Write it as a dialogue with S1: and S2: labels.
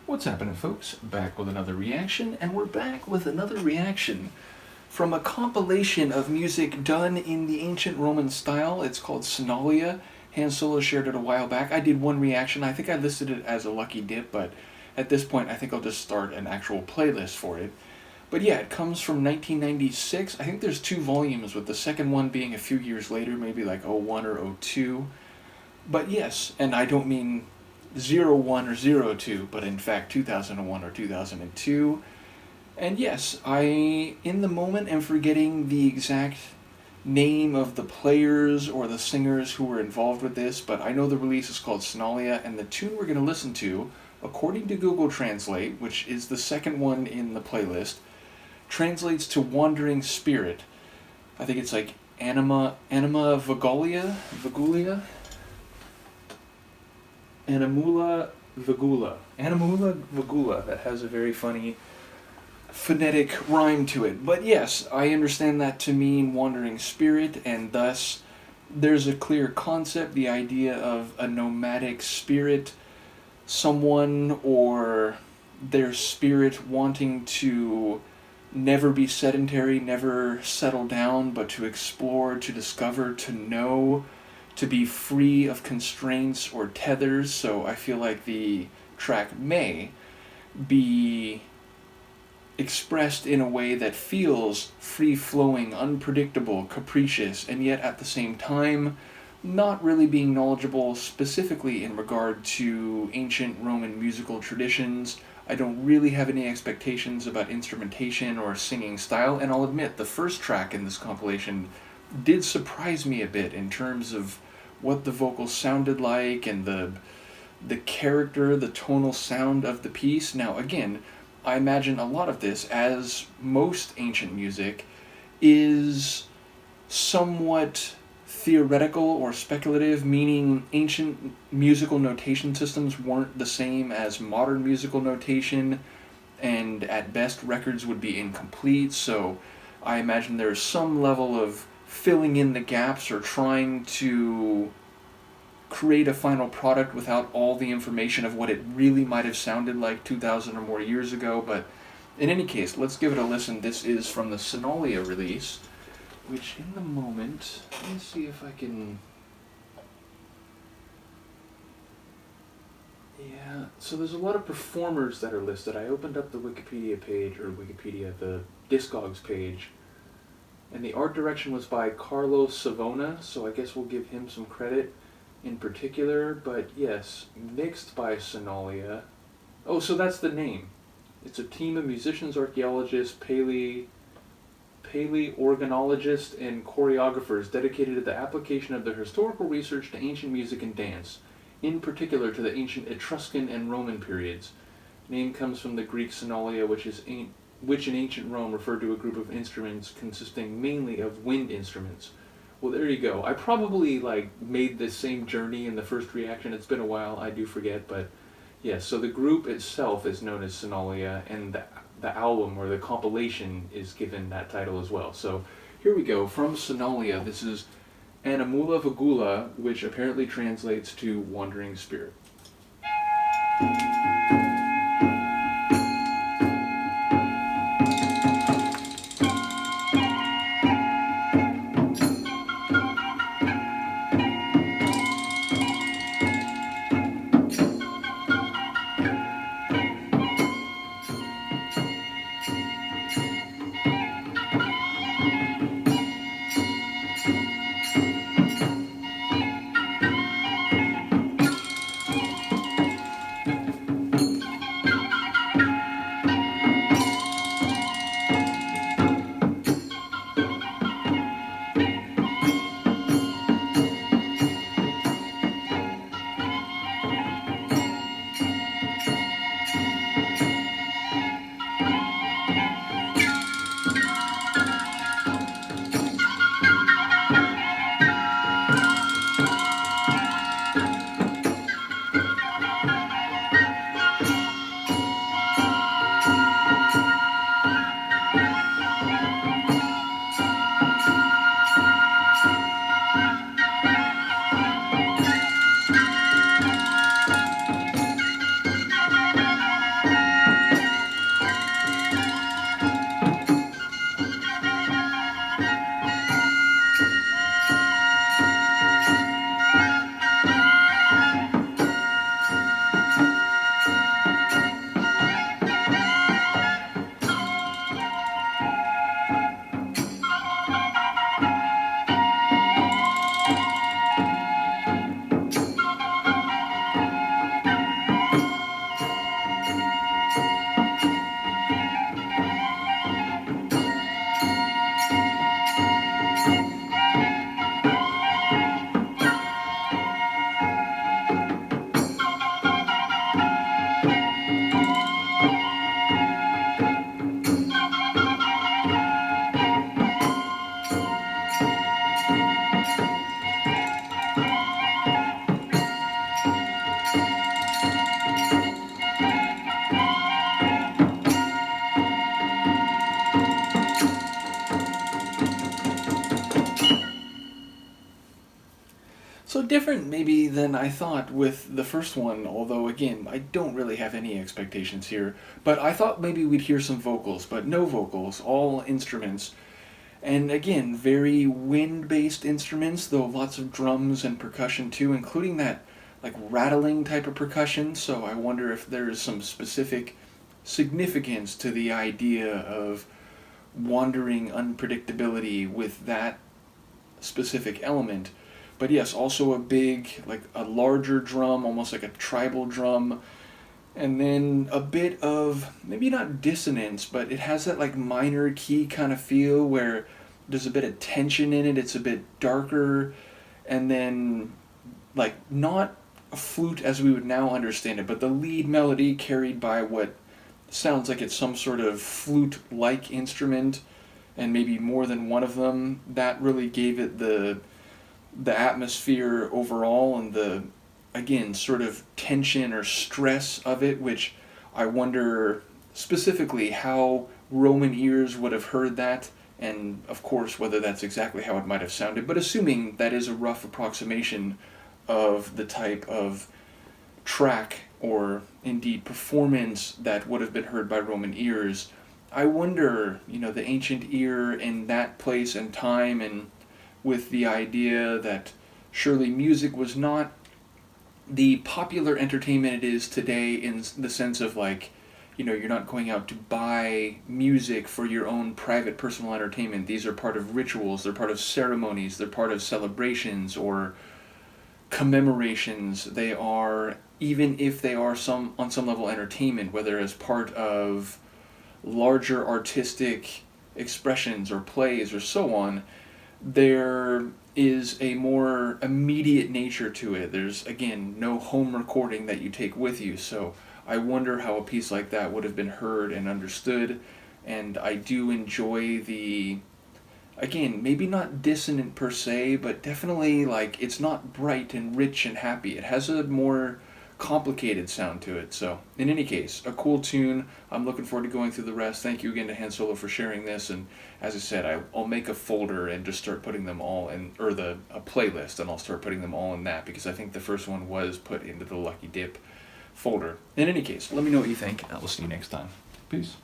S1: What's happening, folks? Back with another reaction, and we're back with another reaction from a compilation of music done in the ancient Roman style. It's called Synaulia. Han Solo shared it a while back. I did one reaction. I think I listed it as a lucky dip, but at this point I think I'll just start an actual playlist for it. But yeah, it comes from 1996. I think there's two volumes, with the second one being a few years later, maybe like '01 or '02. But yes, and I don't mean 01 or 02, but in fact 2001 or 2002. And yes, I, in the moment, am forgetting the exact name of the players or the singers who were involved with this, but I know the release is called Synaulia, and the tune we're going to listen to, according to Google Translate, which is the second one in the playlist, translates to Wandering Spirit. I think it's like Anima Vagula? Animula Vagula. Animula Vagula. That has a very funny phonetic rhyme to it. But yes, I understand that to mean wandering spirit, and thus there's a clear concept, the idea of a nomadic spirit, someone or their spirit wanting to never be sedentary, never settle down, but to explore, to discover, to know, to be free of constraints or tethers. So I feel like the track may be expressed in a way that feels free-flowing, unpredictable, capricious, and yet at the same time not really being knowledgeable specifically in regard to ancient Roman musical traditions. I don't really have any expectations about instrumentation or singing style, and I'll admit the first track in this compilation did surprise me a bit in terms of what the vocals sounded like and the character, the tonal sound of the piece. Now again, I imagine a lot of this, as most ancient music, is somewhat theoretical or speculative, meaning ancient musical notation systems weren't the same as modern musical notation, and at best records would be incomplete, so I imagine there's some level of filling in the gaps or trying to create a final product without all the information of what it really might have sounded like 2,000 or more years ago. But in any case, let's give it a listen. This is from the Synaulia release, which in the moment, let me see if I can... Yeah, so there's a lot of performers that are listed. I opened up the Wikipedia page, the Discogs page, and the art direction was by Carlos Savona, so I guess we'll give him some credit in particular. But yes, mixed by Synaulia. Oh, so that's the name. It's a team of musicians, archaeologists, paleorganologists, and choreographers dedicated to the application of their historical research to ancient music and dance, in particular to the ancient Etruscan and Roman periods. Name comes from the Greek Synaulia, which in ancient Rome referred to a group of instruments consisting mainly of wind instruments. Well, there you go. I probably made this same journey in the first reaction. It's been a while, I do forget, but yeah, so the group itself is known as Synaulia, and the album or the compilation is given that title as well. So here we go, from Synaulia. This is Animula Vagula, which apparently translates to Wandering Spirit. different maybe than I thought with the first one, although again, I don't really have any expectations here. But I thought maybe we'd hear some vocals, but no vocals, all instruments. And again, very wind-based instruments, though lots of drums and percussion too, including that like rattling type of percussion. So I wonder if there's some specific significance to the idea of wandering unpredictability with that specific element. But yes, also a big, like a larger drum, almost like a tribal drum, and then a bit of maybe not dissonance, but it has that like minor key kind of feel where there's a bit of tension in it. It's a bit darker, and then like not a flute as we would now understand it, but the lead melody carried by what sounds like it's some sort of flute-like instrument, and maybe more than one of them. That really gave it the atmosphere overall, and the, again, sort of tension or stress of it, which I wonder specifically how Roman ears would have heard that, and of course whether that's exactly how it might have sounded, but assuming that is a rough approximation of the type of track or indeed performance that would have been heard by Roman ears, I wonder, the ancient ear in that place and time, and with the idea that surely music was not the popular entertainment it is today, in the sense of like, you're not going out to buy music for your own private personal entertainment. These are part of rituals, they're part of ceremonies, they're part of celebrations or commemorations. They are, even if they are on some level entertainment, whether as part of larger artistic expressions or plays or so on, there is a more immediate nature to it. There's, again, no home recording that you take with you, so I wonder how a piece like that would have been heard and understood, and I do enjoy the, again, maybe not dissonant per se, but definitely, like, it's not bright and rich and happy. It has a more complicated sound to it. So, in any case, a cool tune. I'm looking forward to going through the rest. Thank you again to Han Solo for sharing this, and as I said, I'll make a folder and just start putting them all in, or a playlist, and I'll start putting them all in that, because I think the first one was put into the Lucky Dip folder. In any case, let me know what you think, and I will see you next time. Peace.